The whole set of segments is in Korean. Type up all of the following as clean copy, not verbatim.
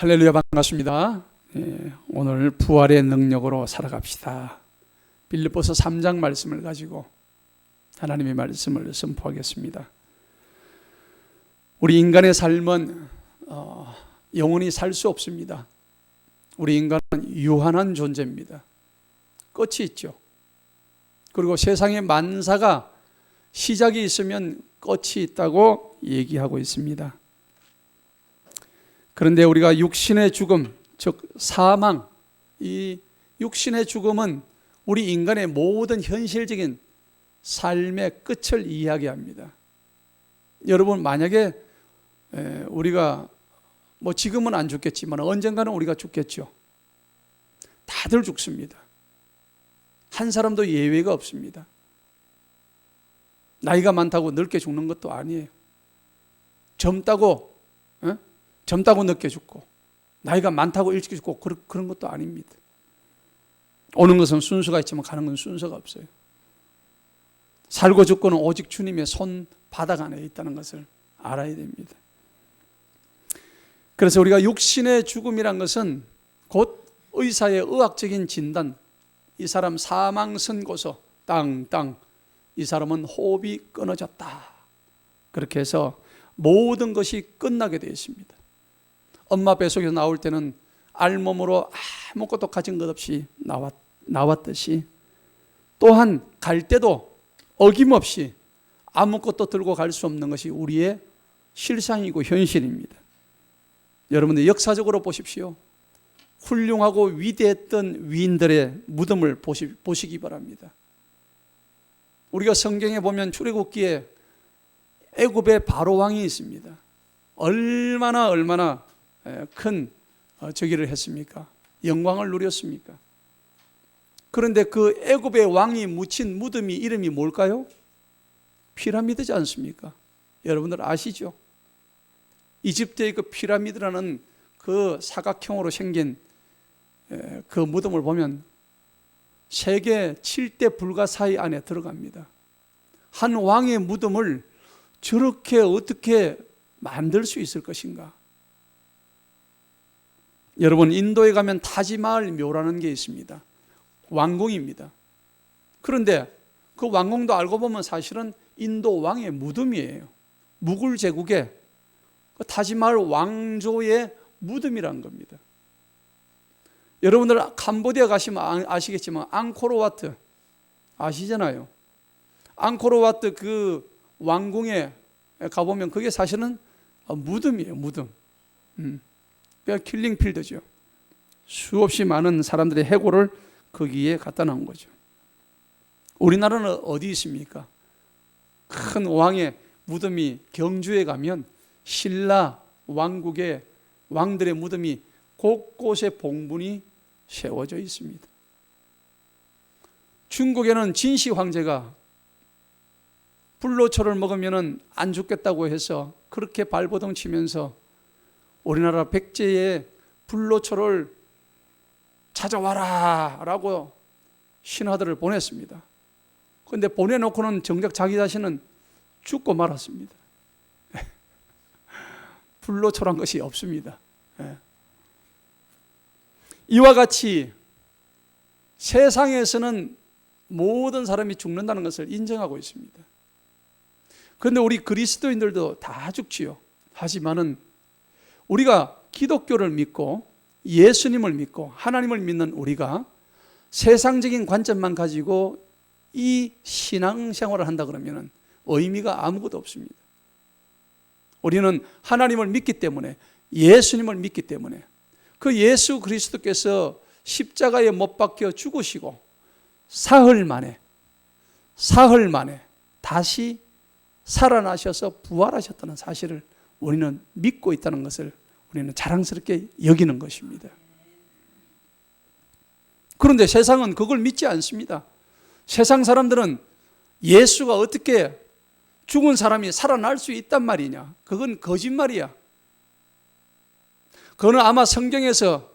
할렐루야, 반갑습니다. 오늘 부활의 능력으로 살아갑시다. 빌립보서 3장 말씀을 가지고 하나님의 말씀을 선포하겠습니다. 우리 인간의 삶은 영원히 살 수 없습니다. 우리 인간은 유한한 존재입니다. 끝이 있죠. 그리고 세상의 만사가 시작이 있으면 끝이 있다고 얘기하고 있습니다. 그런데 우리가 육신의 죽음, 즉 사망, 이 육신의 죽음은 우리 인간의 모든 현실적인 삶의 끝을 이야기합니다. 여러분, 만약에 우리가 지금은 안 죽겠지만 언젠가는 우리가 죽겠죠. 다들 죽습니다. 한 사람도 예외가 없습니다. 나이가 많다고 늙게 죽는 것도 아니에요. 젊다고 늦게 죽고 나이가 많다고 일찍 죽고 그런 것도 아닙니다. 오는 것은 순서가 있지만 가는 건 순서가 없어요. 살고 죽고는 오직 주님의 손바닥 안에 있다는 것을 알아야 됩니다. 그래서 우리가 육신의 죽음이란 것은 곧 의사의 의학적인 진단, 이 사람 사망 선고서 땅, 이 사람은 호흡이 끊어졌다, 그렇게 해서 모든 것이 끝나게 되어 있습니다. 엄마 뱃속에서 나올 때는 알몸으로 아무것도 가진 것 없이 나왔듯이, 또한 갈 때도 어김없이 아무것도 들고 갈 수 없는 것이 우리의 실상이고 현실입니다. 여러분들 역사적으로 보십시오. 훌륭하고 위대했던 위인들의 무덤을 보시기 바랍니다. 우리가 성경에 보면 출애굽기에 애굽의 바로 왕이 있습니다. 얼마나 큰 저기를 했습니까? 영광을 누렸습니까? 그런데 그 애굽의 왕이 묻힌 무덤이 이름이 뭘까요? 피라미드지 않습니까? 여러분들 아시죠? 이집트의 그 피라미드라는 그 사각형으로 생긴 그 무덤을 보면 세계 7대 불가사의 안에 들어갑니다. 한 왕의 무덤을 저렇게 어떻게 만들 수 있을 것인가? 여러분, 인도에 가면 타지마할 묘라는 게 있습니다. 왕궁입니다. 그런데 그 왕궁도 알고 보면 사실은 인도 왕의 무덤이에요. 무굴 제국의 그 타지마할 왕조의 무덤이란 겁니다. 여러분들 캄보디아 가시면 아시겠지만 앙코르와트 아시잖아요. 앙코르와트 그 왕궁에 가보면 그게 사실은 무덤이에요. 무덤. 그러니까 킬링필드죠. 수없이 많은 사람들의 해고를 거기에 갖다 놓은 거죠. 우리나라는 어디 있습니까? 큰 왕의 무덤이 경주에 가면 신라 왕국의 왕들의 무덤이 곳곳에 봉분이 세워져 있습니다. 중국에는 진시 황제가 불로초를 먹으면 안 죽겠다고 해서 그렇게 발버둥 치면서 우리나라 백제에 불로초를 찾아와라 라고 신하들을 보냈습니다. 그런데 보내놓고는 정작 자기 자신은 죽고 말았습니다. 불로초란 것이 없습니다. 이와 같이 세상에서는 모든 사람이 죽는다는 것을 인정하고 있습니다. 그런데 우리 그리스도인들도 다 죽지요. 하지만은 우리가 기독교를 믿고 예수님을 믿고 하나님을 믿는 우리가 세상적인 관점만 가지고 이 신앙생활을 한다 그러면 의미가 아무것도 없습니다. 우리는 하나님을 믿기 때문에, 예수님을 믿기 때문에, 그 예수 그리스도께서 십자가에 못 박혀 죽으시고 사흘 만에 다시 살아나셔서 부활하셨다는 사실을 우리는 믿고 있다는 것을 우리는 자랑스럽게 여기는 것입니다. 그런데 세상은 그걸 믿지 않습니다. 세상 사람들은 예수가 어떻게 죽은 사람이 살아날 수 있단 말이냐? 그건 거짓말이야. 그거는 아마 성경에서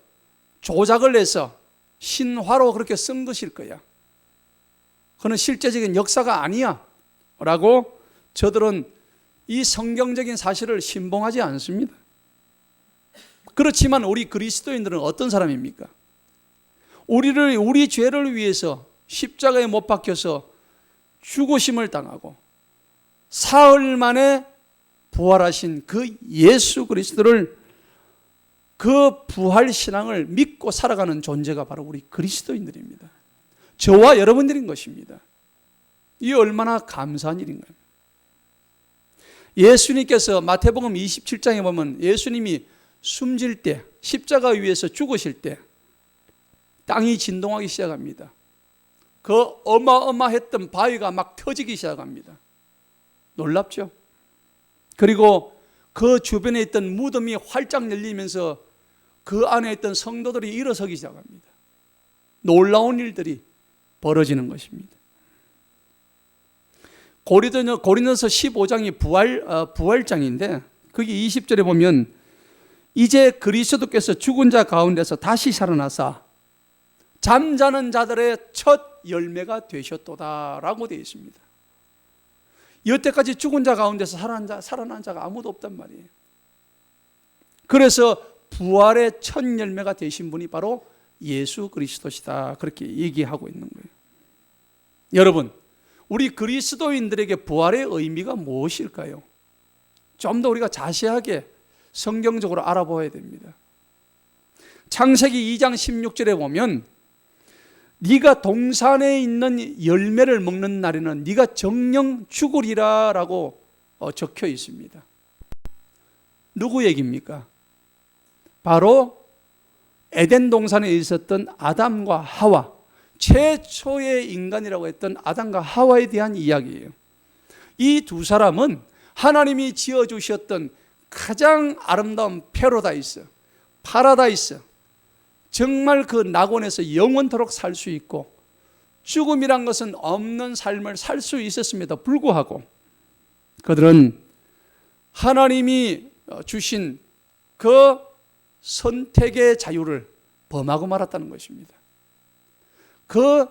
조작을 해서 신화로 그렇게 쓴 것일 거야. 그건 실제적인 역사가 아니야 라고 저들은 이 성경적인 사실을 신봉하지 않습니다. 그렇지만 우리 그리스도인들은 어떤 사람입니까? 우리 죄를 위해서 십자가에 못 박혀서 죽으심을 당하고 사흘 만에 부활하신 그 예수 그리스도를, 그 부활 신앙을 믿고 살아가는 존재가 바로 우리 그리스도인들입니다. 저와 여러분들인 것입니다. 이 얼마나 감사한 일인가요? 예수님께서 마태복음 27장에 보면 예수님이 숨질 때, 십자가 위에서 죽으실 때 땅이 진동하기 시작합니다. 그 어마어마했던 바위가 막 터지기 시작합니다. 놀랍죠? 그리고 그 주변에 있던 무덤이 활짝 열리면서 그 안에 있던 성도들이 일어서기 시작합니다. 놀라운 일들이 벌어지는 것입니다. 고린도서 15장이 부활장인데 거기 20절에 보면 이제 그리스도께서 죽은 자 가운데서 다시 살아나사 잠자는 자들의 첫 열매가 되셨도다 라고 되어 있습니다. 여태까지 죽은 자 가운데서 살아난 자가 아무도 없단 말이에요. 그래서 부활의 첫 열매가 되신 분이 바로 예수 그리스도시다, 그렇게 얘기하고 있는 거예요. 여러분, 우리 그리스도인들에게 부활의 의미가 무엇일까요? 좀 더 우리가 자세하게 성경적으로 알아봐야 됩니다. 창세기 2장 16절에 보면 네가 동산에 있는 열매를 먹는 날에는 네가 정령 죽으리라 라고 적혀 있습니다. 누구 얘기입니까? 바로 에덴 동산에 있었던 아담과 하와, 최초의 인간이라고 했던 아담과 하와에 대한 이야기예요. 이 두 사람은 하나님이 지어주셨던 가장 아름다운 파라다이스, 정말 그 낙원에서 영원토록 살 수 있고 죽음이란 것은 없는 삶을 살 수 있었음에도 불구하고 그들은 하나님이 주신 그 선택의 자유를 범하고 말았다는 것입니다.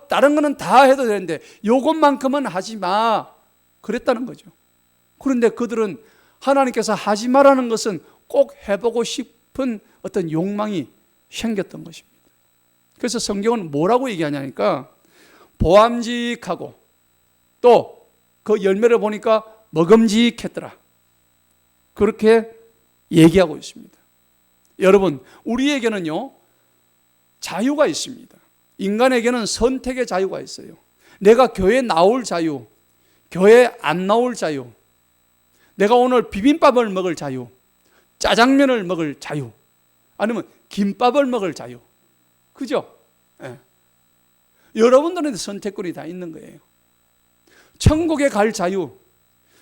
다른 거는 다 해도 되는데 요것만큼은 하지 마, 그랬다는 거죠. 그런데 그들은 하나님께서 하지 말라는 것은 꼭 해보고 싶은 어떤 욕망이 생겼던 것입니다. 그래서 성경은 뭐라고 얘기하냐니까 보암직하고 또 그 열매를 보니까 먹음직했더라, 그렇게 얘기하고 있습니다. 여러분, 우리에게는요 자유가 있습니다. 인간에게는 선택의 자유가 있어요. 내가 교회 나올 자유, 교회 안 나올 자유, 내가 오늘 비빔밥을 먹을 자유, 짜장면을 먹을 자유, 아니면 김밥을 먹을 자유, 그죠? 네. 여러분들한테 선택권이 다 있는 거예요. 천국에 갈 자유,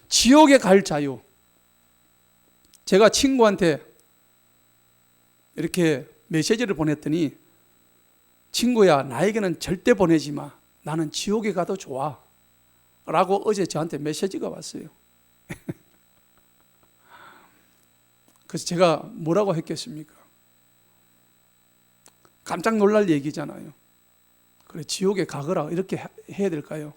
지옥에 갈 자유. 제가 친구한테 이렇게 메시지를 보냈더니 친구야, 나에게는 절대 보내지 마, 나는 지옥에 가도 좋아 라고 어제 저한테 메시지가 왔어요. 그래서 제가 뭐라고 했겠습니까? 깜짝 놀랄 얘기잖아요. 그래, 지옥에 가거라 이렇게 해야 될까요?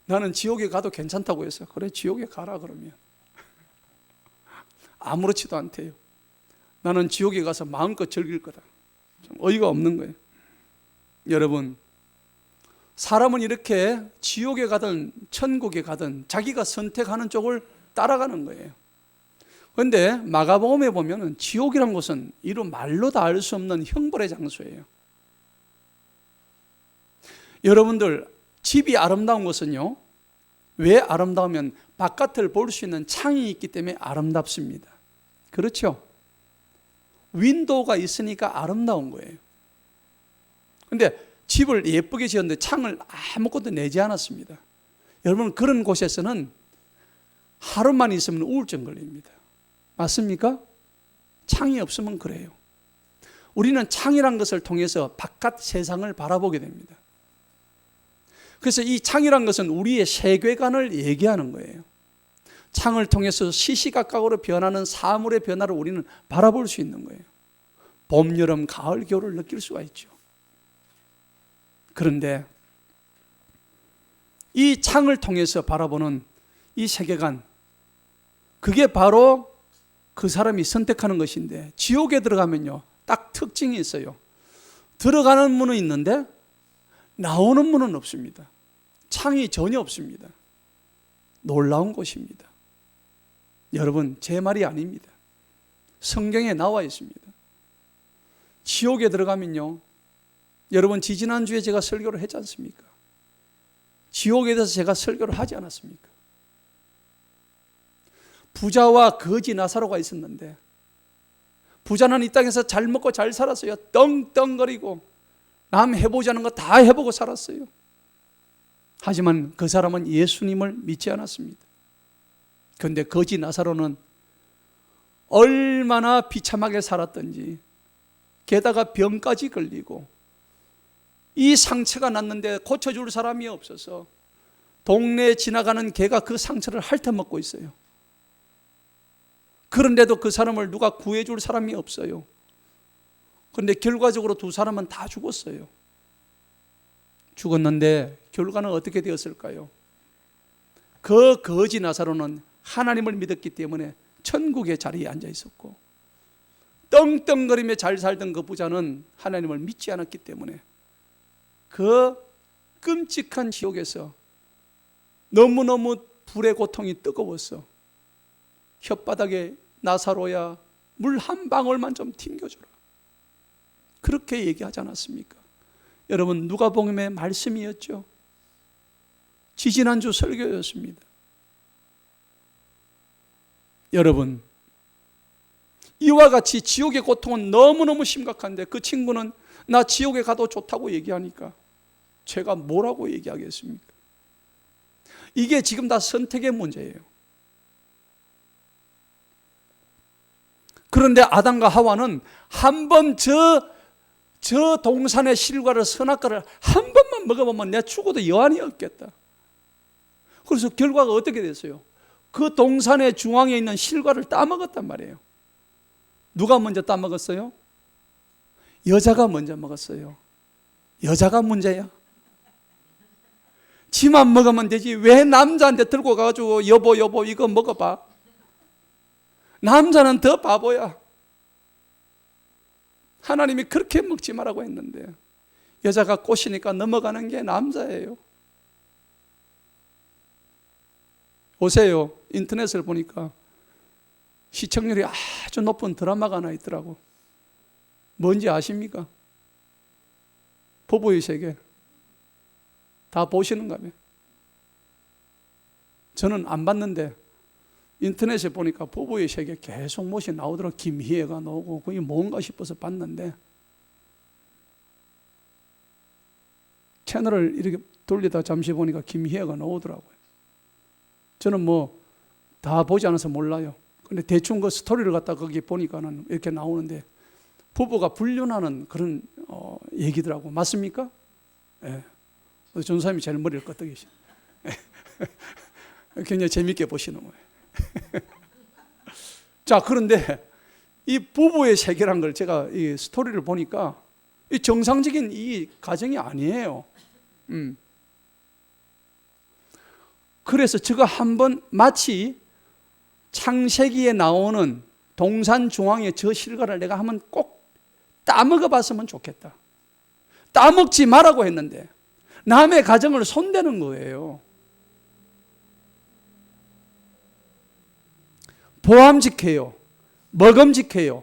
나는 지옥에 가도 괜찮다고 해서 그래, 지옥에 가라 그러면 아무렇지도 않대요. 나는 지옥에 가서 마음껏 즐길 거다. 좀 어이가 없는 거예요. 여러분, 사람은 이렇게 지옥에 가든 천국에 가든 자기가 선택하는 쪽을 따라가는 거예요. 그런데 마가복음에 보면 지옥이란 곳은 이루 말로 다 알 수 없는 형벌의 장소예요. 여러분들, 집이 아름다운 것은요, 왜 아름다우면 바깥을 볼 수 있는 창이 있기 때문에 아름답습니다. 그렇죠? 윈도우가 있으니까 아름다운 거예요. 그런데 집을 예쁘게 지었는데 창을 아무것도 내지 않았습니다. 여러분, 그런 곳에서는 하루만 있으면 우울증 걸립니다. 맞습니까? 창이 없으면 그래요. 우리는 창이란 것을 통해서 바깥 세상을 바라보게 됩니다. 그래서 이 창이란 것은 우리의 세계관을 얘기하는 거예요. 창을 통해서 시시각각으로 변하는 사물의 변화를 우리는 바라볼 수 있는 거예요. 봄, 여름, 가을, 겨울을 느낄 수가 있죠. 그런데 이 창을 통해서 바라보는 이 세계관, 그게 바로 그 사람이 선택하는 것인데, 지옥에 들어가면요 딱 특징이 있어요. 들어가는 문은 있는데 나오는 문은 없습니다. 창이 전혀 없습니다. 놀라운 곳입니다. 여러분, 제 말이 아닙니다. 성경에 나와 있습니다. 지옥에 들어가면요, 여러분 지지난주에 제가 설교를 했지 않습니까? 지옥에 대해서 제가 설교를 하지 않았습니까? 부자와 거지 나사로가 있었는데, 부자는 이 땅에서 잘 먹고 잘 살았어요. 떵떵거리고 남 해보자는 거 다 해보고 살았어요. 하지만 그 사람은 예수님을 믿지 않았습니다. 그런데 거지 나사로는 얼마나 비참하게 살았던지, 게다가 병까지 걸리고 이 상처가 났는데 고쳐줄 사람이 없어서 동네에 지나가는 개가 그 상처를 핥아먹고 있어요. 그런데도 그 사람을 누가 구해줄 사람이 없어요. 그런데 결과적으로 두 사람은 다 죽었어요. 죽었는데 결과는 어떻게 되었을까요? 그 거지 나사로는 하나님을 믿었기 때문에 천국의 자리에 앉아 있었고, 떵떵거리며 잘 살던 그 부자는 하나님을 믿지 않았기 때문에 그 끔찍한 지옥에서 너무너무 불의 고통이 뜨거웠어. 혓바닥에 나사로야 물 한 방울만 좀 튕겨주라, 그렇게 얘기하지 않았습니까? 여러분, 누가복음의 말씀이었죠. 지지난주 설교였습니다. 여러분, 이와 같이 지옥의 고통은 너무너무 심각한데 그 친구는 나 지옥에 가도 좋다고 얘기하니까 제가 뭐라고 얘기하겠습니까? 이게 지금 다 선택의 문제예요. 그런데 아담과 하와는 한 번 저 동산의 실과를, 선악과를 한 번만 먹어보면 내가 죽어도 여한이 없겠다. 그래서 결과가 어떻게 됐어요? 그 동산의 중앙에 있는 실과를 따먹었단 말이에요. 누가 먼저 따먹었어요? 여자가 먼저 먹었어요. 여자가 문제야. 지만 먹으면 되지 왜 남자한테 들고 가가지고 여보 이거 먹어봐. 남자는 더 바보야. 하나님이 그렇게 먹지 말라고 했는데 여자가 꼬시니까 넘어가는 게 남자예요. 오세요. 인터넷을 보니까 시청률이 아주 높은 드라마가 하나 있더라고. 뭔지 아십니까? 부부의 세계. 다 보시는가요? 저는 안 봤는데 인터넷에 보니까 부부의 세계 계속 못이 나오더라고요. 김희애가 나오고 그게 뭔가 싶어서 봤는데 채널을 이렇게 돌리다 잠시 보니까 김희애가 나오더라고요. 저는 뭐 다 보지 않아서 몰라요. 근데 대충 그 스토리를 갖다 거기 보니까는 이렇게 나오는데 부부가 불륜하는 그런 얘기더라고. 맞습니까? 예. 전사님이 제일 머리를 끄덕이시. 굉장히 재밌게 보시는 거예요. 자, 그런데 이 부부의 세계란 걸 제가 이 스토리를 보니까 이 정상적인 이 가정이 아니에요. 그래서 저거 한번 마치 창세기에 나오는 동산 중앙의 저 실과를 내가 한번 꼭 따먹어 봤으면 좋겠다. 따먹지 말라고 했는데 남의 가정을 손대는 거예요. 보암직해요. 먹음직해요.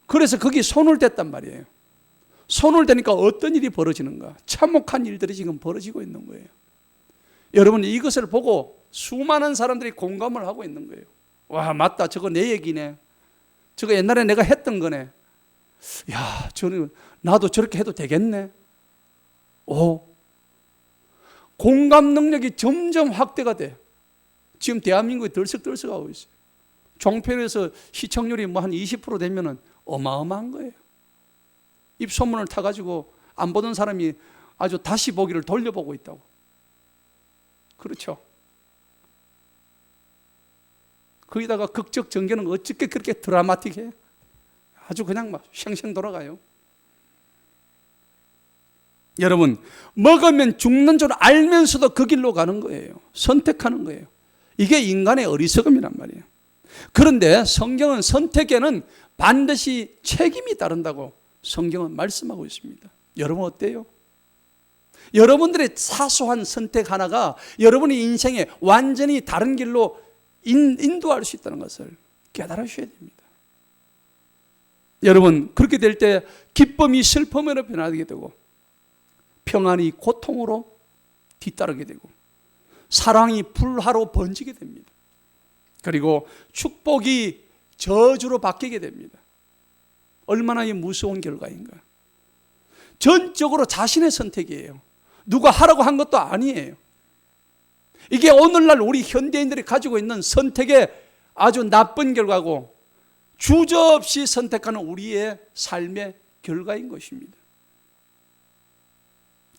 그래서 거기 손을 댔단 말이에요. 손을 대니까 어떤 일이 벌어지는가? 참혹한 일들이 지금 벌어지고 있는 거예요. 여러분, 이것을 보고 수많은 사람들이 공감을 하고 있는 거예요. 와, 맞다. 저거 내 얘기네. 저거 옛날에 내가 했던 거네. 야, 나도 저렇게 해도 되겠네. 공감 능력이 점점 확대가 돼. 지금 대한민국이 들썩들썩하고 있어요. 종편에서 시청률이 뭐 한 20% 되면은 어마어마한 거예요. 입소문을 타가지고 안 보던 사람이 아주 다시 보기를 돌려보고 있다고. 그렇죠. 거기다가 극적 전개는 어떻게 그렇게 드라마틱해? 아주 그냥 막 쉥쉥 돌아가요. 여러분, 먹으면 죽는 줄 알면서도 그 길로 가는 거예요. 선택하는 거예요. 이게 인간의 어리석음이란 말이에요. 그런데 성경은 선택에는 반드시 책임이 따른다고 성경은 말씀하고 있습니다. 여러분 어때요? 여러분들의 사소한 선택 하나가 여러분의 인생에 완전히 다른 길로 인도할 수 있다는 것을 깨달으셔야 됩니다. 여러분, 그렇게 될 때 기쁨이 슬픔으로 변하게 되고 평안이 고통으로 뒤따르게 되고 사랑이 불화로 번지게 됩니다. 그리고 축복이 저주로 바뀌게 됩니다. 얼마나 무서운 결과인가. 전적으로 자신의 선택이에요. 누가 하라고 한 것도 아니에요. 이게 오늘날 우리 현대인들이 가지고 있는 선택의 아주 나쁜 결과고 주저없이 선택하는 우리의 삶의 결과인 것입니다.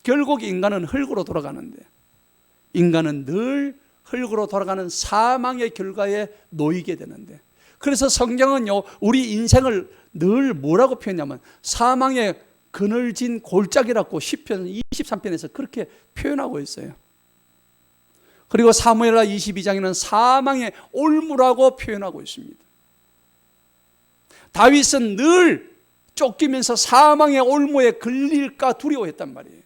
결국 인간은 흙으로 돌아가는데 인간은 늘 흙으로 돌아가는 사망의 결과에 놓이게 되는데, 그래서 성경은요 우리 인생을 늘 뭐라고 표현하냐면 사망의 그늘진 골짜기라고 시편 23편에서 그렇게 표현하고 있어요. 그리고 사무엘하 22장에는 사망의 올무라고 표현하고 있습니다. 다윗은 늘 쫓기면서 사망의 올무에 걸릴까 두려워했단 말이에요.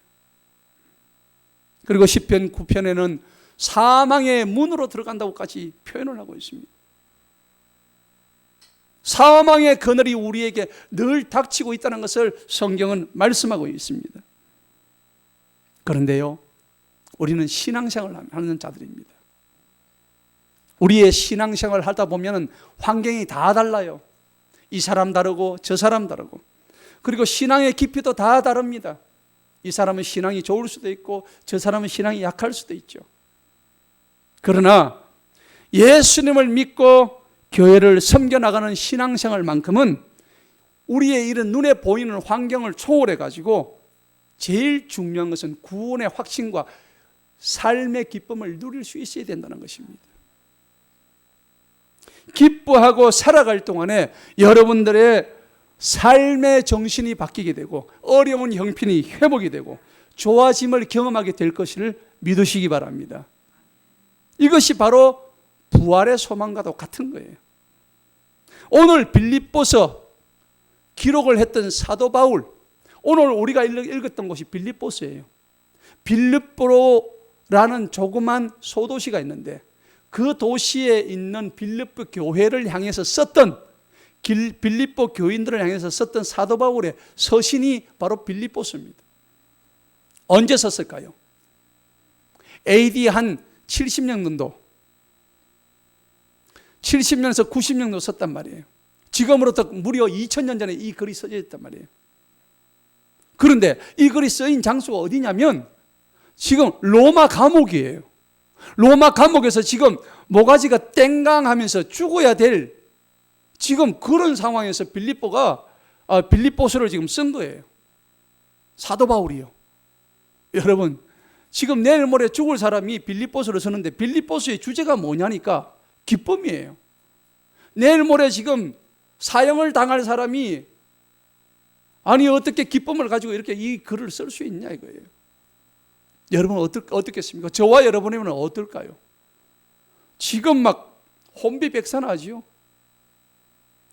그리고 시편 9편에는 사망의 문으로 들어간다고까지 표현을 하고 있습니다. 사망의 그늘이 우리에게 늘 닥치고 있다는 것을 성경은 말씀하고 있습니다. 그런데요, 우리는 신앙생활을 하는 자들입니다. 우리의 신앙생활을 하다 보면 환경이 다 달라요. 이 사람 다르고 저 사람 다르고, 그리고 신앙의 깊이도 다 다릅니다. 이 사람은 신앙이 좋을 수도 있고 저 사람은 신앙이 약할 수도 있죠. 그러나 예수님을 믿고 교회를 섬겨나가는 신앙생활만큼은 우리의 이런 눈에 보이는 환경을 초월해 가지고 제일 중요한 것은 구원의 확신과 삶의 기쁨을 누릴 수 있어야 된다는 것입니다. 기뻐하고 살아갈 동안에 여러분들의 삶의 정신이 바뀌게 되고 어려운 형편이 회복이 되고 좋아짐을 경험하게 될 것을 믿으시기 바랍니다. 이것이 바로 부활의 소망과도 같은 거예요. 오늘 빌립보서 기록을 했던 사도 바울, 오늘 우리가 읽었던 곳이 빌립보서예요. 빌립보라는 조그만 소도시가 있는데 그 도시에 있는 빌립보 교회를 향해서 썼던, 빌립보 교인들을 향해서 썼던 사도 바울의 서신이 바로 빌립보서입니다. 언제 썼을까요? AD 한 70년 정도, 70년에서 90년 정도 썼단 말이에요. 지금으로부터 무려 2000년 전에 이 글이 써져 있단 말이에요. 그런데 이 글이 쓰인 장소가 어디냐면 지금 로마 감옥이에요. 로마 감옥에서 지금 모가지가 땡강하면서 죽어야 될 지금 그런 상황에서 빌립보서를 지금 쓴 거예요. 사도 바울이요. 여러분, 지금 내일 모레 죽을 사람이 빌립보서를 쓰는데 빌립보서의 주제가 뭐냐니까 기쁨이에요. 내일 모레 지금 사형을 당할 사람이 아니 어떻게 기쁨을 가지고 이렇게 이 글을 쓸 수 있냐 이거예요. 여러분 어떻겠습니까? 저와 여러분이면 어떨까요? 지금 막 혼비백산하지요.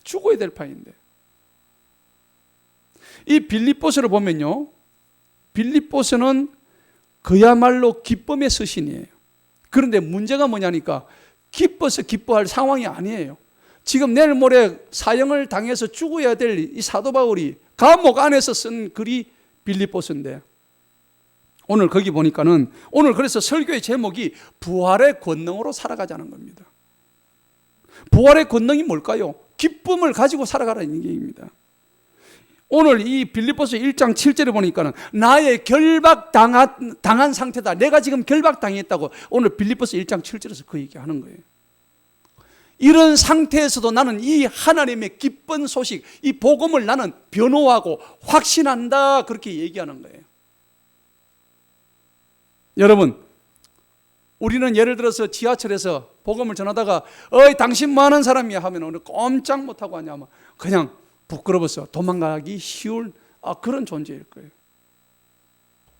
죽어야 될 판인데. 이 빌립보서를 보면요, 빌립보서는 그야말로 기쁨의 서신이에요. 그런데 문제가 뭐냐니까 기뻐서 기뻐할 상황이 아니에요. 지금 내일 모레 사형을 당해서 죽어야 될 이 사도 바울이 감옥 안에서 쓴 글이 빌립보서인데, 오늘 거기 보니까는 오늘 그래서 설교의 제목이 부활의 권능으로 살아가자는 겁니다. 부활의 권능이 뭘까요? 기쁨을 가지고 살아가라는 얘기입니다. 오늘 이 빌립보서 1장 7절에 보니까는 나의 결박당한 상태다. 내가 지금 결박당했다고 오늘 빌립보서 1장 7절에서 그 얘기하는 거예요. 이런 상태에서도 나는 이 하나님의 기쁜 소식, 이 복음을 나는 변호하고 확신한다. 그렇게 얘기하는 거예요. 여러분, 우리는 예를 들어서 지하철에서 복음을 전하다가 어이 당신 뭐 하는 사람이야 하면 오늘 꼼짝 못하고 하냐면 그냥 부끄러워서 도망가기 쉬울 그런 존재일 거예요.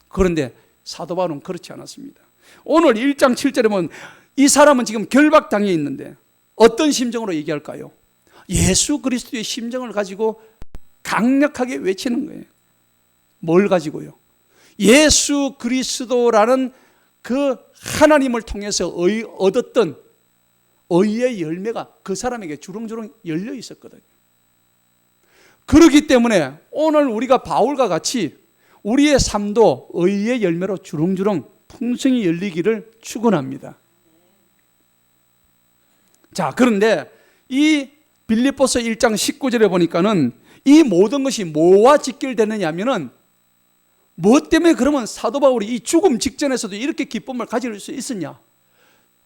그런데 사도 바울은 그렇지 않았습니다. 오늘 1장 7절에 보면 이 사람은 지금 결박당해 있는데 어떤 심정으로 얘기할까요? 예수 그리스도의 심정을 가지고 강력하게 외치는 거예요. 뭘 가지고요? 예수 그리스도라는 그 하나님을 통해서 얻었던 의의 열매가 그 사람에게 주렁주렁 열려 있었거든요. 그렇기 때문에 오늘 우리가 바울과 같이 우리의 삶도 의의 열매로 주렁주렁 풍성히 열리기를 축원합니다. 자, 그런데 이 빌립보서 1장 19절에 보니까는 이 모든 것이 뭐와 직결되느냐 하면은 무엇 때문에 그러면 사도 바울이 이 죽음 직전에서도 이렇게 기쁨을 가질 수 있었냐?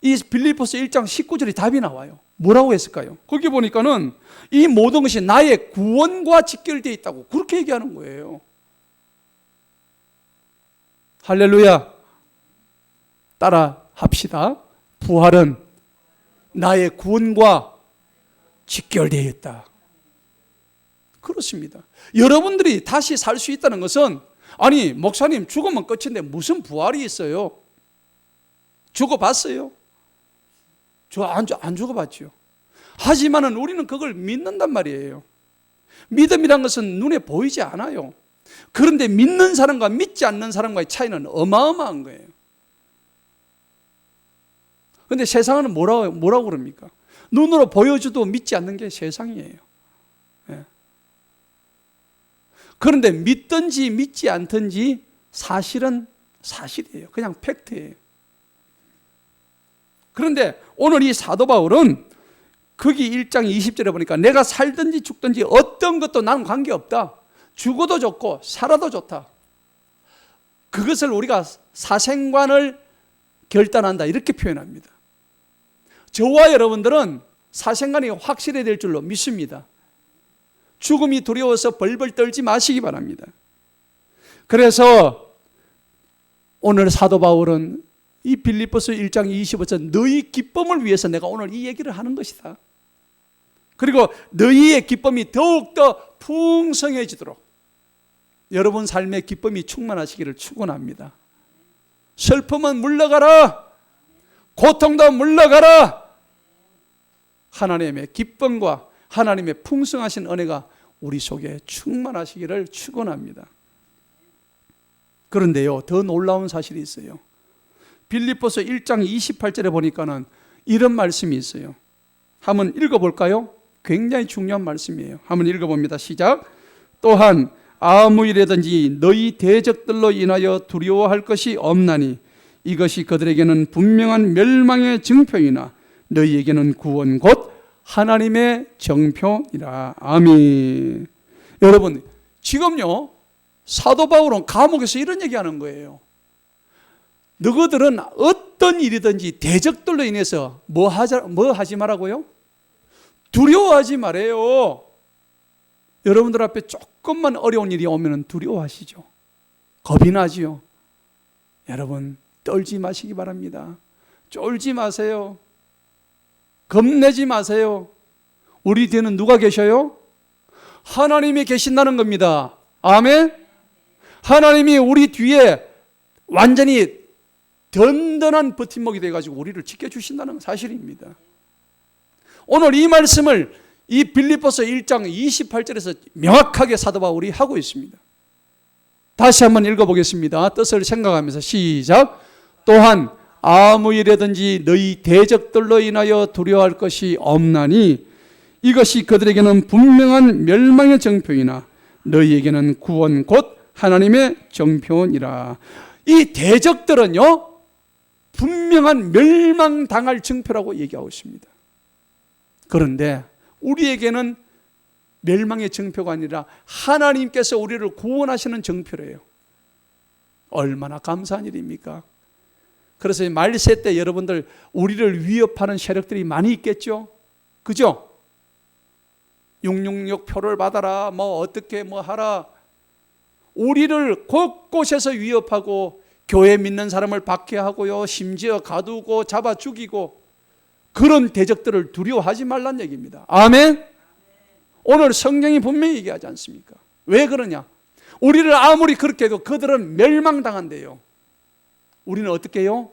이 빌립보서 1장 19절에 답이 나와요. 뭐라고 했을까요? 거기 보니까는 이 모든 것이 나의 구원과 직결되어 있다고 그렇게 얘기하는 거예요. 할렐루야. 따라 합시다. 부활은 나의 구원과 직결되어 있다. 그렇습니다. 여러분들이 다시 살 수 있다는 것은, 아니 목사님 죽으면 끝인데 무슨 부활이 있어요? 죽어봤어요? 저 안 죽어봤죠. 하지만은 우리는 그걸 믿는단 말이에요. 믿음이란 것은 눈에 보이지 않아요. 그런데 믿는 사람과 믿지 않는 사람과의 차이는 어마어마한 거예요. 그런데 세상은 뭐라고 그럽니까? 눈으로 보여줘도 믿지 않는 게 세상이에요. 예. 그런데 믿든지 믿지 않든지 사실은 사실이에요. 그냥 팩트예요. 그런데 오늘 이 사도 바울은 거기 1장 20절에 보니까 내가 살든지 죽든지 어떤 것도 나는 관계없다. 죽어도 좋고 살아도 좋다. 그것을 우리가 사생관을 결단한다 이렇게 표현합니다. 저와 여러분들은 사생관이 확실해야 될 줄로 믿습니다. 죽음이 두려워서 벌벌 떨지 마시기 바랍니다. 그래서 오늘 사도 바울은 이 빌립보서 1장 25절 너희 기쁨을 위해서 내가 오늘 이 얘기를 하는 것이다. 그리고 너희의 기쁨이 더욱더 풍성해지도록 여러분 삶의 기쁨이 충만하시기를 축원합니다. 슬픔은 물러가라. 고통도 물러가라. 하나님의 기쁨과 하나님의 풍성하신 은혜가 우리 속에 충만하시기를 축원합니다. 그런데요, 더 놀라운 사실이 있어요. 빌립보서 1장 28절에 보니까는 이런 말씀이 있어요. 한번 읽어볼까요? 굉장히 중요한 말씀이에요. 한번 읽어봅니다. 시작. 또한 아무 일이든지 너희 대적들로 인하여 두려워할 것이 없나니 이것이 그들에게는 분명한 멸망의 증표이나 너희에게는 구원 곧 하나님의 정표이라. 아멘. 여러분, 지금요 사도 바울은 감옥에서 이런 얘기하는 거예요. 너희들은 어떤 일이든지 대적들로 인해서 뭐 하지 말라고요? 두려워하지 말아요. 여러분들 앞에 조금만 어려운 일이 오면 두려워하시죠. 겁이 나지요. 여러분 떨지 마시기 바랍니다. 쫄지 마세요. 겁내지 마세요. 우리 뒤에는 누가 계셔요? 하나님이 계신다는 겁니다. 아멘. 하나님이 우리 뒤에 완전히 든든한 버팀목이 돼가지고 우리를 지켜주신다는 사실입니다. 오늘 이 말씀을 이 빌립보서 1장 28절에서 명확하게 사도 바울이 하고 있습니다. 다시 한번 읽어보겠습니다. 뜻을 생각하면서 시작. 또한 아무 일이든지 너희 대적들로 인하여 두려워할 것이 없나니 이것이 그들에게는 분명한 멸망의 정표이나 너희에게는 구원 곧 하나님의 정표니라. 이 대적들은요 분명한 멸망당할 정표라고 얘기하고 있습니다. 그런데 우리에게는 멸망의 정표가 아니라 하나님께서 우리를 구원하시는 정표래요. 얼마나 감사한 일입니까? 그래서 말세 때 여러분들 우리를 위협하는 세력들이 많이 있겠죠? 그죠? 666 표를 받아라, 뭐 어떻게 뭐 하라. 우리를 곳곳에서 위협하고 교회 믿는 사람을 박해하고요, 심지어 가두고 잡아 죽이고 그런 대적들을 두려워하지 말란 얘기입니다. 아멘? 오늘 성경이 분명히 얘기하지 않습니까? 왜 그러냐? 우리를 아무리 그렇게 해도 그들은 멸망당한대요. 우리는 어떻게 해요?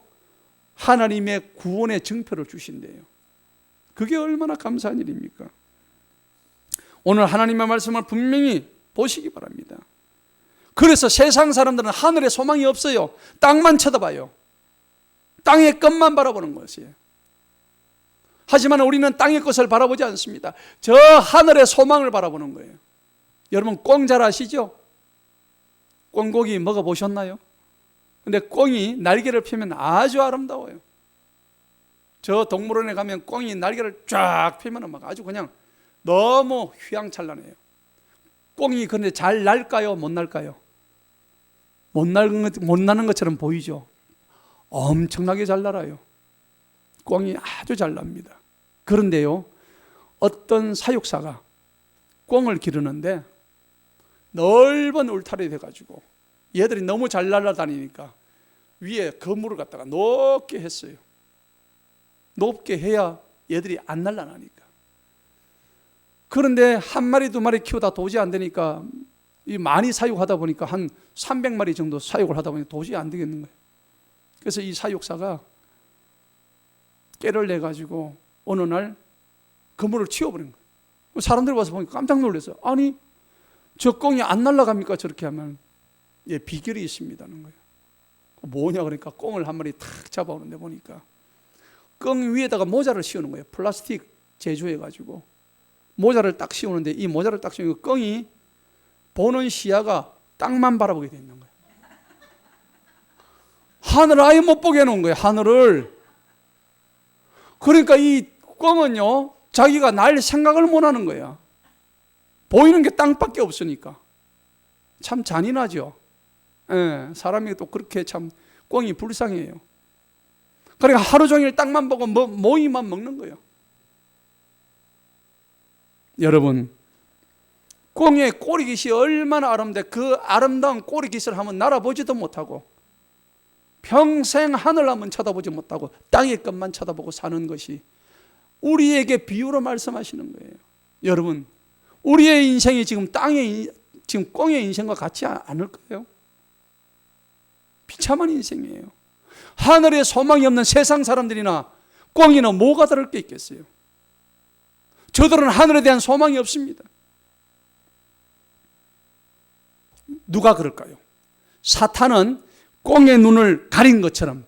하나님의 구원의 증표를 주신대요. 그게 얼마나 감사한 일입니까? 오늘 하나님의 말씀을 분명히 보시기 바랍니다. 그래서 세상 사람들은 하늘에 소망이 없어요. 땅만 쳐다봐요. 땅의 것만 바라보는 것이에요. 하지만 우리는 땅의 것을 바라보지 않습니다. 저 하늘의 소망을 바라보는 거예요. 여러분 꿩 잘 아시죠? 꿩고기 먹어보셨나요? 근데 꿩이 날개를 펴면 아주 아름다워요. 저 동물원에 가면 꿩이 날개를 쫙 펴면 막 아주 그냥 너무 휘황찬란해요. 꿩이 그런데 잘 날까요? 못 날까요? 못 나는 것처럼 보이죠? 엄청나게 잘 날아요. 꿩이 아주 잘 납니다. 그런데요, 어떤 사육사가 꿩을 기르는데 넓은 울타리 돼가지고 얘들이 너무 잘 날아다니니까 위에 그물을 갖다가 높게 했어요. 높게 해야 얘들이 안 날아나니까. 그런데 한 마리 두 마리 키우다 도저히 안 되니까 많이 사육하다 보니까 한 300마리 정도 사육을 하다 보니까 도저히 안 되겠는 거예요. 그래서 이 사육사가 깨를 내가지고 어느 날 그물을 치워버린 거예요. 사람들이 와서 보니까 깜짝 놀랐어요. 아니 저 꿩이 안 날아갑니까? 저렇게 하면. 예, 비결이 있습니다는 거예요. 뭐냐 그러니까 꿩을 한 마리 탁 잡아오는데 보니까 꿩 위에다가 모자를 씌우는 거예요. 플라스틱 제조해가지고 모자를 딱 씌우는데 이 모자를 딱 씌우니까 꿩이 보는 시야가 땅만 바라보게 되는 거예요. 하늘을 아예 못 보게 해놓은 거예요. 하늘을. 그러니까 이 꿩은요 자기가 날 생각을 못 하는 거야. 보이는 게 땅밖에 없으니까. 참 잔인하죠. 예, 사람이 또 그렇게 참 꿩이 불쌍해요. 그러니까 하루 종일 땅만 보고 모이만 먹는 거예요. 여러분, 꿩의 꼬리깃이 얼마나 아름다운데 그 아름다운 꼬리깃을 한번 날아보지도 못하고 평생 하늘 한번 쳐다보지 못하고 땅의 것만 쳐다보고 사는 것이 우리에게 비유로 말씀하시는 거예요. 여러분, 우리의 인생이 지금 지금 꿩의 인생과 같지 않을까요? 비참한 인생이에요. 하늘에 소망이 없는 세상 사람들이나 꿩이나 뭐가 다를 게 있겠어요? 저들은 하늘에 대한 소망이 없습니다. 누가 그럴까요? 사탄은 꿩의 눈을 가린 것처럼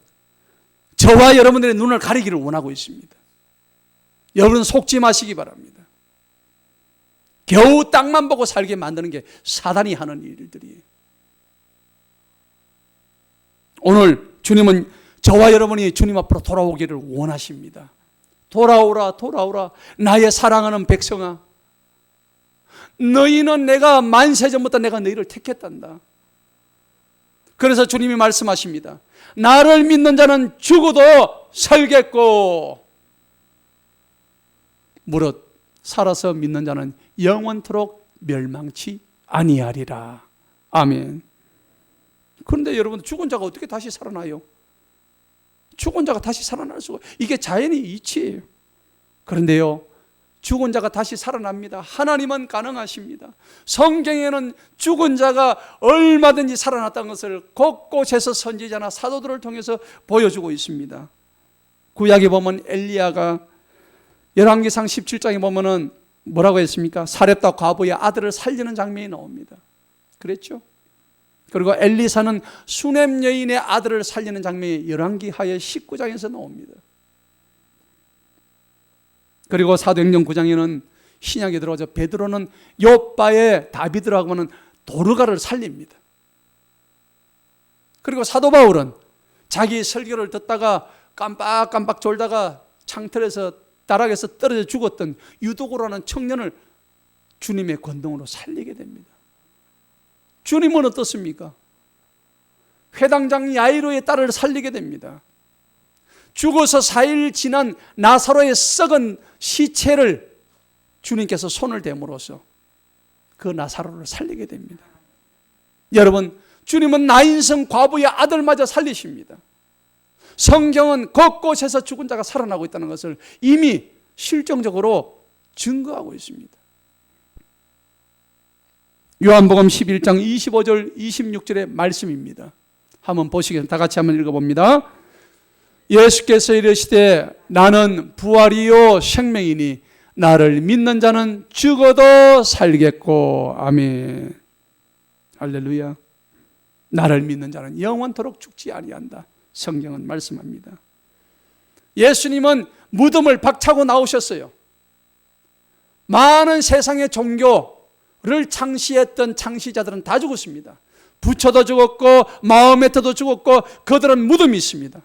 저와 여러분들의 눈을 가리기를 원하고 있습니다. 여러분 속지 마시기 바랍니다. 겨우 땅만 보고 살게 만드는 게 사단이 하는 일들이에요. 오늘 주님은 저와 여러분이 주님 앞으로 돌아오기를 원하십니다. 돌아오라 돌아오라 나의 사랑하는 백성아, 너희는 내가 만세전부터 내가 너희를 택했단다. 그래서 주님이 말씀하십니다. 나를 믿는 자는 죽어도 살겠고 무릇 살아서 믿는 자는 영원토록 멸망치 아니하리라. 아멘. 그런데 여러분 죽은 자가 어떻게 다시 살아나요? 죽은 자가 다시 살아날 수가, 이게 자연의 이치예요. 그런데요 죽은 자가 다시 살아납니다. 하나님은 가능하십니다. 성경에는 죽은 자가 얼마든지 살아났다는 것을 곳곳에서 선지자나 사도들을 통해서 보여주고 있습니다. 구약에 보면 엘리야가 열왕기상 17장에 보면은 뭐라고 했습니까? 사렙다 과부의 아들을 살리는 장면이 나옵니다. 그랬죠? 그리고 엘리사는 수넴 여인의 아들을 살리는 장면이 열왕기하의 19장에서 나옵니다. 그리고 사도행전 9장에는 신약에 들어가서 베드로는 요바의 다비드라고 하는 도르가를 살립니다. 그리고 사도 바울은 자기 설교를 듣다가 깜빡깜빡 졸다가 창틀에서 다락에서 떨어져 죽었던 유도고라는 청년을 주님의 권능으로 살리게 됩니다. 주님은 어떻습니까? 회당장 야이로의 딸을 살리게 됩니다. 죽어서 4일 지난 나사로의 썩은 시체를 주님께서 손을 댐으로써 그 나사로를 살리게 됩니다. 여러분, 주님은 나인성 과부의 아들마저 살리십니다. 성경은 곳곳에서 죽은 자가 살아나고 있다는 것을 이미 실정적으로 증거하고 있습니다. 요한복음 11장 25절 26절의 말씀입니다. 한번 보시겠습니다. 다 같이 한번 읽어봅니다. 예수께서 이르시되 나는 부활이요 생명이니 나를 믿는 자는 죽어도 살겠고. 아멘. 할렐루야. 나를 믿는 자는 영원토록 죽지 아니한다. 성경은 말씀합니다. 예수님은 무덤을 박차고 나오셨어요. 많은 세상의 종교를 창시했던 창시자들은 다 죽었습니다. 부처도 죽었고 마호메트도 죽었고 그들은 무덤이 있습니다.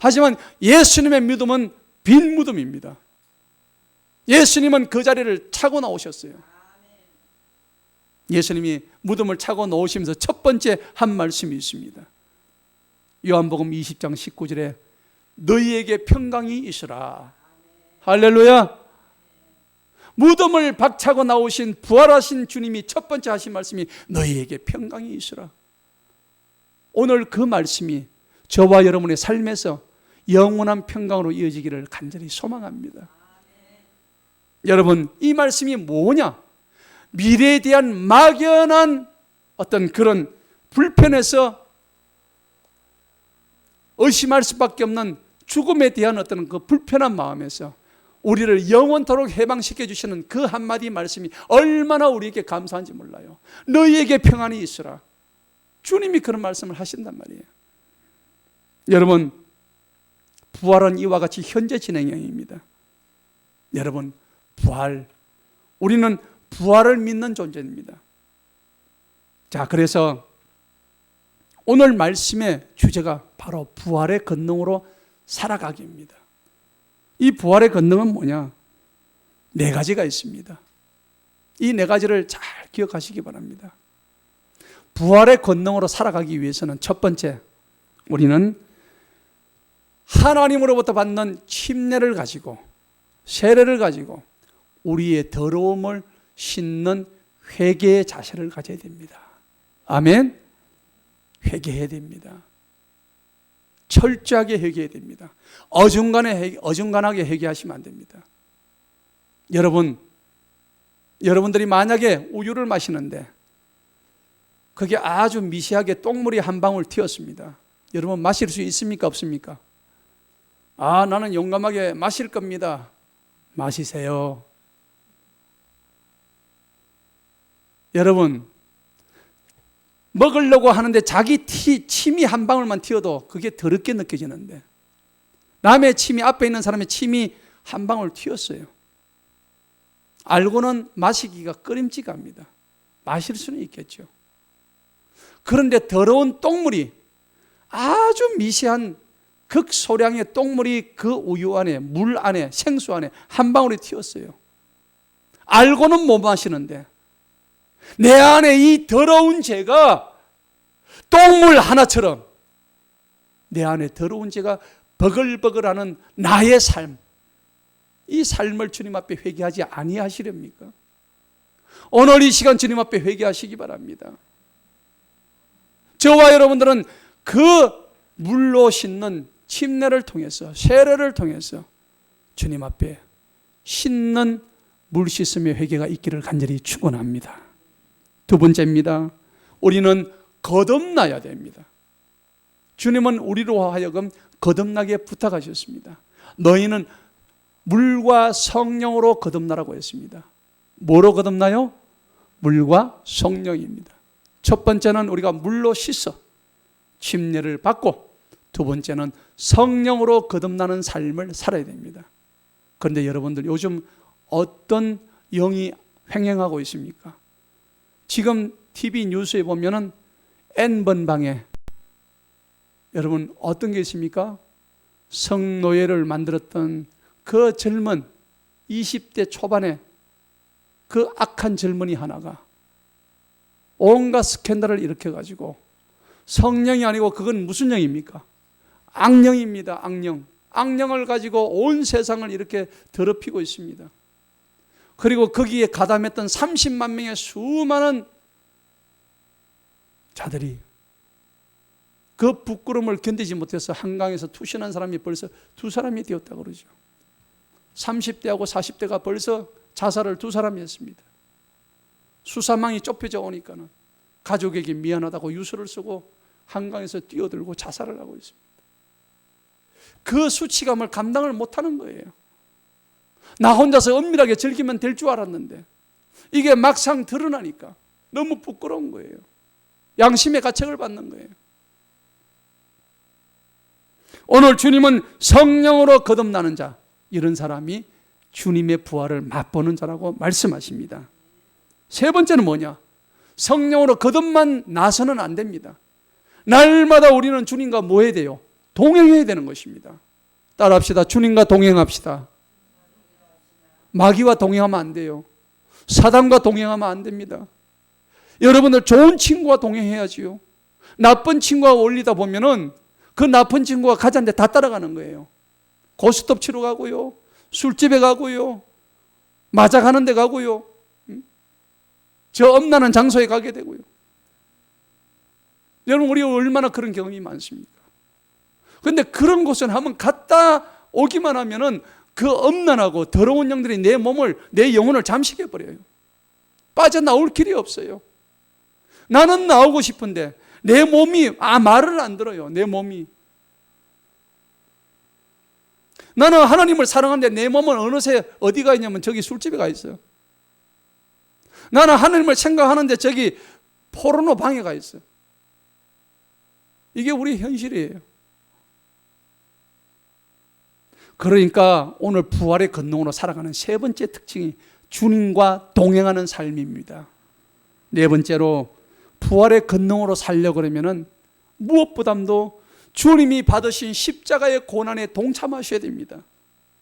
하지만 예수님의 무덤은 빈 무덤입니다. 예수님은 그 자리를 차고 나오셨어요. 예수님이 무덤을 차고 나오시면서 첫 번째 한 말씀이 있습니다. 요한복음 20장 19절에 너희에게 평강이 있으라. 할렐루야. 무덤을 박차고 나오신 부활하신 주님이 첫 번째 하신 말씀이 너희에게 평강이 있으라. 오늘 그 말씀이 저와 여러분의 삶에서 영원한 평강으로 이어지기를 간절히 소망합니다. 여러분, 이 말씀이 뭐냐? 미래에 대한 막연한 어떤 그런 불편에서 의심할 수밖에 없는 죽음에 대한 어떤 그 불편한 마음에서 우리를 영원토록 해방시켜 주시는 그 한마디 말씀이 얼마나 우리에게 감사한지 몰라요. 너희에게 평안이 있으라. 주님이 그런 말씀을 하신단 말이에요. 여러분, 부활은 이와 같이 현재 진행형입니다. 여러분, 부활, 우리는 부활을 믿는 존재입니다. 자, 그래서 오늘 말씀의 주제가 바로 부활의 권능으로 살아가기입니다. 이 부활의 권능은 뭐냐? 네 가지가 있습니다. 이 네 가지를 잘 기억하시기 바랍니다. 부활의 권능으로 살아가기 위해서는 첫 번째, 우리는 하나님으로부터 받는 침례를 가지고, 세례를 가지고 우리의 더러움을 씻는 회개의 자세를 가져야 됩니다. 아멘. 회개해야 됩니다. 철저하게 회개해야 됩니다. 어중간하게 회개하시면 안 됩니다. 여러분들이 만약에 우유를 마시는데 그게 아주 미세하게 똥물이 한 방울 튀었습니다. 여러분, 마실 수 있습니까? 없습니까? 아, 나는 용감하게 마실 겁니다. 마시세요. 여러분, 먹으려고 하는데 자기 침이 한 방울만 튀어도 그게 더럽게 느껴지는데 남의 침이, 앞에 있는 사람의 침이 한 방울 튀었어요. 알고는 마시기가 꺼림직합니다. 마실 수는 있겠죠. 그런데 더러운 똥물이, 아주 미세한 극소량의 똥물이 그 우유 안에, 물 안에, 생수 안에 한 방울이 튀었어요. 알고는 못 마시는데 내 안에 이 더러운 죄가 똥물 하나처럼 내 안에 더러운 죄가 버글버글하는 나의 삶, 이 삶을 주님 앞에 회개하지 아니하시렵니까? 오늘 이 시간 주님 앞에 회개하시기 바랍니다. 저와 여러분들은 그 물로 씻는 침례를 통해서, 세례를 통해서 주님 앞에 씻는 물 씻음의 회개가 있기를 간절히 축원합니다. 두 번째입니다. 우리는 거듭나야 됩니다. 주님은 우리로 하여금 거듭나게 부탁하셨습니다. 너희는 물과 성령으로 거듭나라고 했습니다. 뭐로 거듭나요? 물과 성령입니다. 첫 번째는 우리가 물로 씻어 침례를 받고, 두 번째는 성령으로 거듭나는 삶을 살아야 됩니다. 그런데 여러분들, 요즘 어떤 영이 횡행하고 있습니까? 지금 TV 뉴스에 보면은 N번방에 여러분 어떤 게 있습니까? 성노예를 만들었던 그 젊은 20대 초반의 그 악한 젊은이 하나가 온갖 스캔들을 일으켜가지고, 성령이 아니고 그건 무슨 영입니까? 악령입니다. 악령. 악령을 가지고 온 세상을 이렇게 더럽히고 있습니다. 그리고 거기에 가담했던 30만 명의 수많은 자들이 그 부끄러움을 견디지 못해서 한강에서 투신한 사람이 벌써 2사람이 되었다고 그러죠. 30대하고 40대가 벌써 자살을 2사람이 했습니다. 수사망이 좁혀져 오니까는 가족에게 미안하다고 유서를 쓰고 한강에서 뛰어들고 자살을 하고 있습니다. 그 수치감을 감당을 못하는 거예요. 나 혼자서 은밀하게 즐기면 될 줄 알았는데 이게 막상 드러나니까 너무 부끄러운 거예요. 양심의 가책을 받는 거예요. 오늘 주님은 성령으로 거듭나는 자, 이런 사람이 주님의 부활을 맛보는 자라고 말씀하십니다. 세 번째는 뭐냐? 성령으로 거듭만 나서는 안 됩니다. 날마다 우리는 주님과 뭐 해야 돼요? 동행해야 되는 것입니다. 따라합시다. 주님과 동행합시다. 마귀와 동행하면 안 돼요. 사단과 동행하면 안 됩니다. 여러분들 좋은 친구와 동행해야지요. 나쁜 친구와 어울리다 보면은 그 나쁜 친구가 가자는 데 다 따라가는 거예요. 고스톱 치러 가고요. 술집에 가고요. 맞아가는 데 가고요. 저 엄난한 장소에 가게 되고요. 여러분, 우리 얼마나 그런 경험이 많습니까? 그런데 그런 곳은 한번 갔다 오기만 하면은 그 엄난하고 더러운 영들이 내 몸을, 내 영혼을 잠식해버려요. 빠져나올 길이 없어요. 나는 나오고 싶은데 내 몸이 말을 안 들어요. 내 몸이. 나는 하나님을 사랑하는데 내 몸은 어느새 어디가 있냐면 저기 술집에 가 있어요. 나는 하나님을 생각하는데 저기 포르노 방에 가 있어요. 이게 우리 현실이에요. 그러니까 오늘 부활의 권능으로 살아가는 세 번째 특징이 주님과 동행하는 삶입니다. 네 번째로 부활의 권능으로 살려고 그러면은 무엇보다도 주님이 받으신 십자가의 고난에 동참하셔야 됩니다.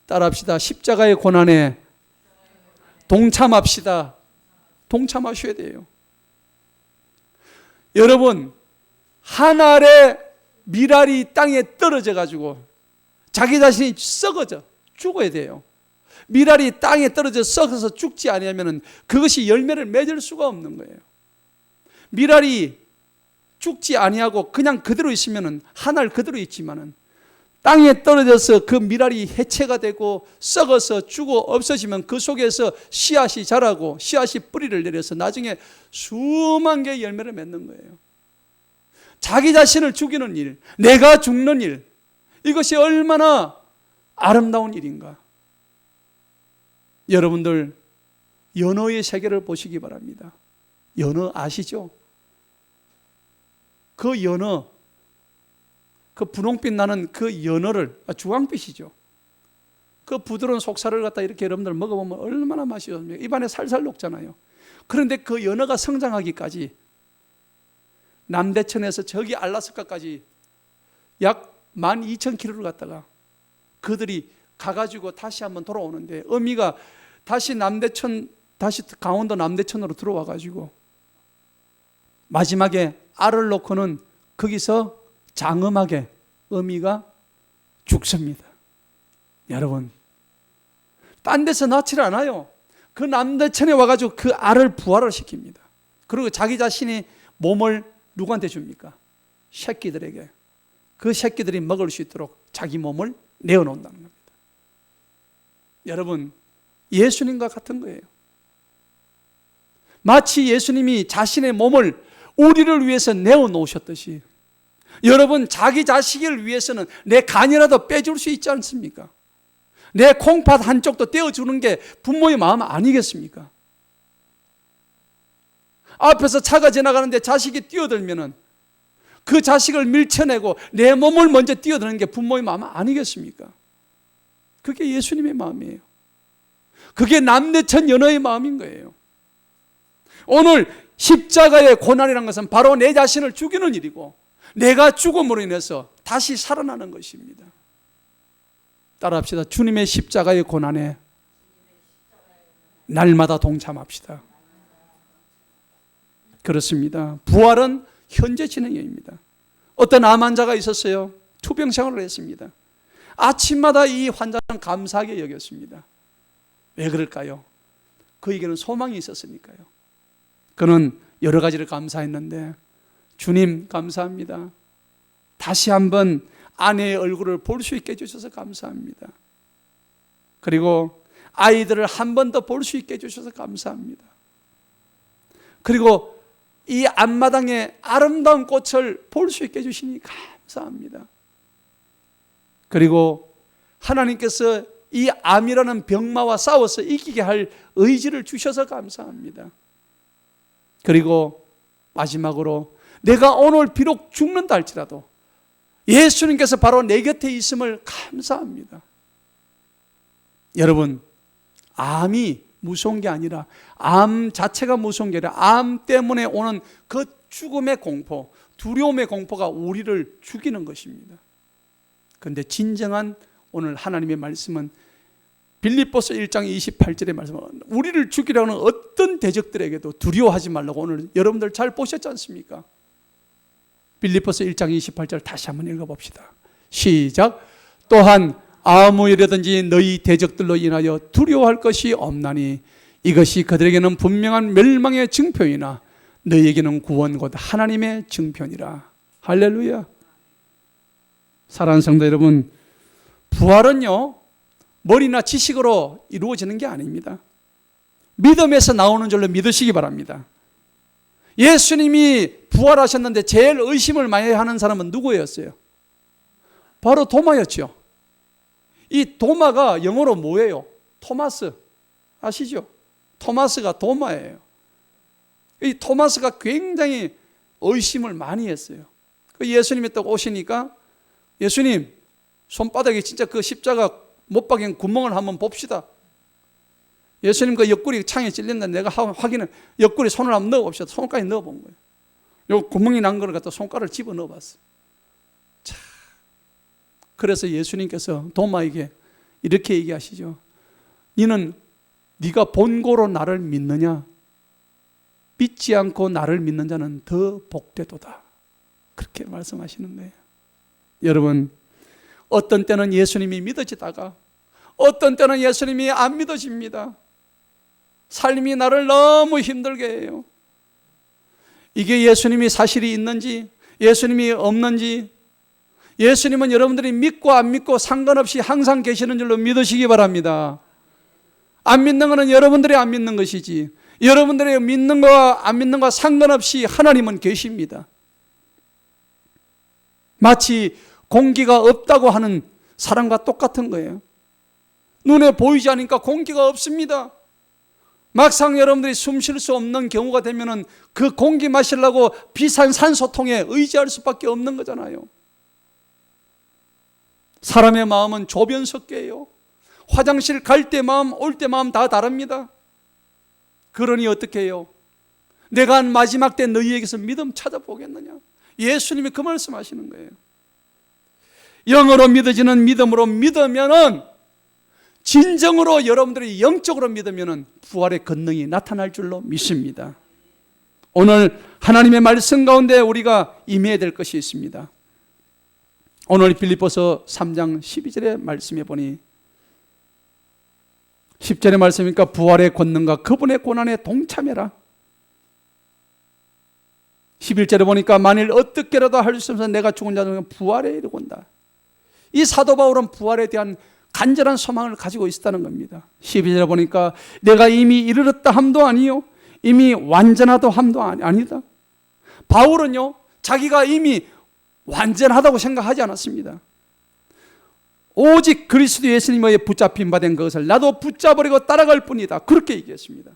따라합시다. 십자가의 고난에 동참합시다. 동참하셔야 돼요. 여러분, 한 알의 밀알이 땅에 떨어져 가지고 자기 자신이 썩어져 죽어야 돼요. 밀알이 땅에 떨어져 썩어서 죽지 아니하면 그것이 열매를 맺을 수가 없는 거예요. 밀알이 죽지 아니하고 그냥 그대로 있으면 한 알 그대로 있지만은 땅에 떨어져서 그 밀알이 해체가 되고 썩어서 죽어 없어지면 그 속에서 씨앗이 자라고 씨앗이 뿌리를 내려서 나중에 수만 개의 열매를 맺는 거예요. 자기 자신을 죽이는 일, 내가 죽는 일, 이것이 얼마나 아름다운 일인가. 여러분들 연어의 세계를 보시기 바랍니다. 연어 아시죠? 그 연어, 그 분홍빛 나는 그 연어를, 주황빛이죠. 그 부드러운 속살을 갖다 이렇게 여러분들 먹어보면 얼마나 맛이 좋습니까? 입안에 살살 녹잖아요. 그런데 그 연어가 성장하기까지 남대천에서 저기 알라스카까지 약 12,000km를 갔다가 그들이 가가지고 다시 한번 돌아오는데 어미가 다시 남대천, 다시 강원도 남대천으로 들어와가지고 마지막에 알을 놓고는 거기서 장엄하게 어미가 죽습니다. 여러분, 딴 데서 낳지를 않아요. 그 남대천에 와가지고 그 알을 부활을 시킵니다. 그리고 자기 자신이 몸을 누구한테 줍니까? 새끼들에게. 그 새끼들이 먹을 수 있도록 자기 몸을 내어놓는다는 겁니다. 여러분, 예수님과 같은 거예요. 마치 예수님이 자신의 몸을 우리를 위해서 내어놓으셨듯이 여러분, 자기 자식을 위해서는 내 간이라도 빼줄 수 있지 않습니까? 내 콩팥 한쪽도 떼어주는 게 부모의 마음 아니겠습니까? 앞에서 차가 지나가는데 자식이 뛰어들면은 그 자식을 밀쳐내고 내 몸을 먼저 뛰어드는 게 부모의 마음 아니겠습니까? 그게 예수님의 마음이에요. 그게 남대천 연어의 마음인 거예요. 오늘 십자가의 고난이라는 것은 바로 내 자신을 죽이는 일이고 내가 죽음으로 인해서 다시 살아나는 것입니다. 따라합시다. 주님의 십자가의 고난에 날마다 동참합시다. 그렇습니다. 부활은 현재 진행형입니다. 어떤 암 환자가 있었어요. 투병 생활을 했습니다. 아침마다 이 환자는 감사하게 여겼습니다. 왜 그럴까요? 그에게는 소망이 있었으니까요. 그는 여러 가지를 감사했는데 주님 감사합니다. 다시 한번 아내의 얼굴을 볼 수 있게 해주셔서 감사합니다. 그리고 아이들을 한 번 더 볼 수 있게 해주셔서 감사합니다. 그리고 이 앞마당에 아름다운 꽃을 볼 수 있게 해주시니 감사합니다. 그리고 하나님께서 이 암이라는 병마와 싸워서 이기게 할 의지를 주셔서 감사합니다. 그리고 마지막으로 내가 오늘 비록 죽는다 할지라도 예수님께서 바로 내 곁에 있음을 감사합니다. 여러분, 암이 무서운 게 아니라, 암 자체가 무서운 게 아니라 암 때문에 오는 그 죽음의 공포, 두려움의 공포가 우리를 죽이는 것입니다. 그런데 진정한 오늘 하나님의 말씀은 빌립보서 1장 28절의 말씀은 우리를 죽이려는 어떤 대적들에게도 두려워하지 말라고 오늘 여러분들 잘 보셨지 않습니까? 빌립보서 1장 28절 다시 한번 읽어봅시다. 시작. 또한 아무 일이든지 너희 대적들로 인하여 두려워할 것이 없나니 이것이 그들에게는 분명한 멸망의 증표이나 너희에게는 구원 곧 하나님의 증표니라. 할렐루야. 사랑하는 성도 여러분, 부활은요 머리나 지식으로 이루어지는 게 아닙니다. 믿음에서 나오는 줄로 믿으시기 바랍니다. 예수님이 부활하셨는데 제일 의심을 많이 하는 사람은 누구였어요? 바로 도마였죠. 이 도마가 영어로 뭐예요? 토마스 아시죠? 토마스가 도마예요. 이 토마스가 굉장히 의심을 많이 했어요. 예수님이 딱 오시니까 예수님 손바닥에 진짜 그 십자가 못 박힌 구멍을 한번 봅시다. 예수님 그 옆구리 창에 찔린다 내가 확인을 옆구리 손을 한번 넣어봅시다. 손까지 넣어본 거예요. 요 구멍이 난 걸 갖다 손가락을 집어 넣어봤어. 자, 그래서 예수님께서 도마에게 이렇게 얘기하시죠. 너는 네가 본고로 나를 믿느냐? 믿지 않고 나를 믿는 자는 더 복되도다. 그렇게 말씀하시는 거예요. 여러분, 어떤 때는 예수님이 믿어지다가 어떤 때는 예수님이 안 믿어집니다. 삶이 나를 너무 힘들게 해요. 이게 예수님이 사실이 있는지 예수님이 없는지, 예수님은 여러분들이 믿고 안 믿고 상관없이 항상 계시는 줄로 믿으시기 바랍니다. 안 믿는 것은 여러분들이 안 믿는 것이지, 여러분들이 믿는 거와 안 믿는 거와 상관없이 하나님은 계십니다. 마치 공기가 없다고 하는 사람과 똑같은 거예요. 눈에 보이지 않으니까 공기가 없습니다. 막상 여러분들이 숨 쉴 수 없는 경우가 되면은 그 공기 마시려고 비싼 산소통에 의지할 수밖에 없는 거잖아요. 사람의 마음은 조변석계예요. 화장실 갈 때 마음, 올 때 마음 다 다릅니다. 그러니 어떻게 해요? 내가 한 마지막 때 너희에게서 믿음 찾아보겠느냐? 예수님이 그 말씀하시는 거예요. 영으로 믿어지는 믿음으로 믿으면은, 진정으로 여러분들이 영적으로 믿으면은 부활의 권능이 나타날 줄로 믿습니다. 오늘 하나님의 말씀 가운데 우리가 임해야 될 것이 있습니다. 오늘 빌립보서 3장 12절의 말씀에 보니 10절의 말씀이니까 부활의 권능과 그분의 고난에 동참해라. 11절에 보니까 만일 어떻게라도 할 수 없어서 내가 죽은 자 중에 부활에 이르곤다. 이 사도 바울은 부활에 대한 간절한 소망을 가지고 있었다는 겁니다. 12절에 보니까 내가 이미 이르렀다 함도 아니요 이미 완전하다 함도 아니다. 바울은요 자기가 이미 완전하다고 생각하지 않았습니다. 오직 그리스도 예수님의 붙잡힌 바 된 것을 나도 붙잡으려고 따라갈 뿐이다. 그렇게 얘기했습니다.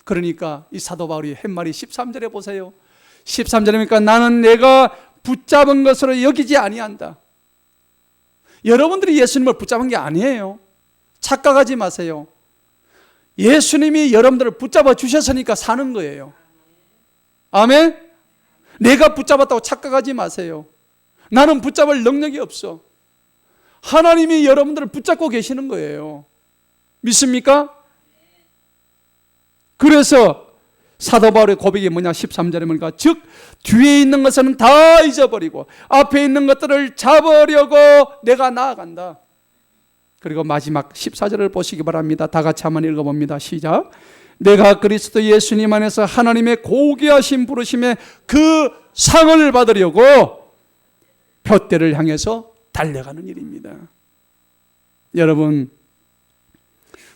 그러니까 이 사도 바울이 한 말이 13절에 보세요. 13절이니까 나는 내가 붙잡은 것으로 여기지 아니한다. 여러분들이 예수님을 붙잡은 게 아니에요. 착각하지 마세요. 예수님이 여러분들을 붙잡아 주셨으니까 사는 거예요. 아멘? 내가 붙잡았다고 착각하지 마세요. 나는 붙잡을 능력이 없어. 하나님이 여러분들을 붙잡고 계시는 거예요. 믿습니까? 그래서 사도 바울의 고백이 뭐냐? 13절에 보니까 즉 뒤에 있는 것은 다 잊어버리고 앞에 있는 것들을 잡으려고 내가 나아간다. 그리고 마지막 14절을 보시기 바랍니다. 다 같이 한번 읽어봅니다. 시작. 내가 그리스도 예수님 안에서 하나님의 고귀하신 부르심의 그 상을 받으려고 표대를 향해서 달려가는 일입니다. 여러분,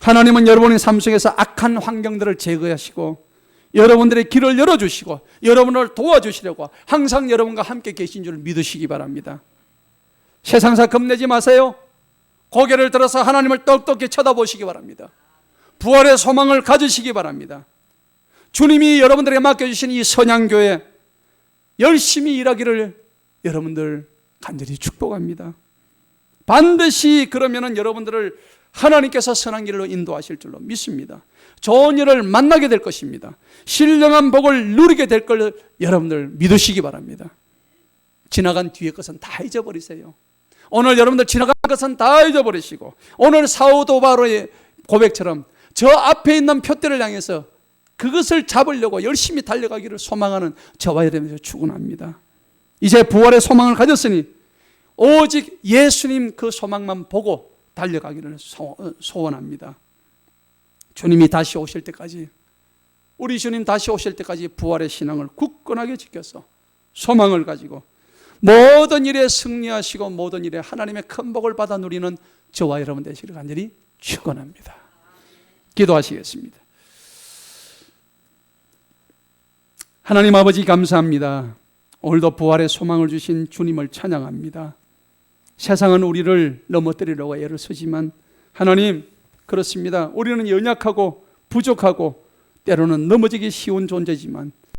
하나님은 여러분의 삶 속에서 악한 환경들을 제거하시고 여러분들의 길을 열어주시고 여러분을 도와주시려고 항상 여러분과 함께 계신 줄 믿으시기 바랍니다. 세상사 겁내지 마세요. 고개를 들어서 하나님을 똑똑히 쳐다보시기 바랍니다. 부활의 소망을 가지시기 바랍니다. 주님이 여러분들에게 맡겨주신 이 선양교회 열심히 일하기를 여러분들 간절히 축복합니다. 반드시 그러면은 여러분들을 하나님께서 선한 길로 인도하실 줄로 믿습니다. 좋은 일을 만나게 될 것입니다. 신령한 복을 누리게 될 걸 여러분들 믿으시기 바랍니다. 지나간 뒤의 것은 다 잊어버리세요. 오늘 여러분들 지나간 것은 다 잊어버리시고, 오늘 사도 바울의 고백처럼 저 앞에 있는 표대를 향해서 그것을 잡으려고 열심히 달려가기를 소망하는 저와 여러분들 축원합니다. 이제 부활의 소망을 가졌으니 오직 예수님 그 소망만 보고 달려가기를 소원합니다. 주님이 다시 오실 때까지, 우리 주님 다시 오실 때까지 부활의 신앙을 굳건하게 지켜서 소망을 가지고 모든 일에 승리하시고 모든 일에 하나님의 큰 복을 받아 누리는 저와 여러분 되시기를 간절히 축원합니다. 기도하시겠습니다. 하나님 아버지 감사합니다. 오늘도 부활의 소망을 주신 주님을 찬양합니다. 세상은 우리를 넘어뜨리려고 애를 쓰지만 하나님, 그렇습니다. 우리는 연약하고 부족하고 때로는 넘어지기 쉬운 존재지만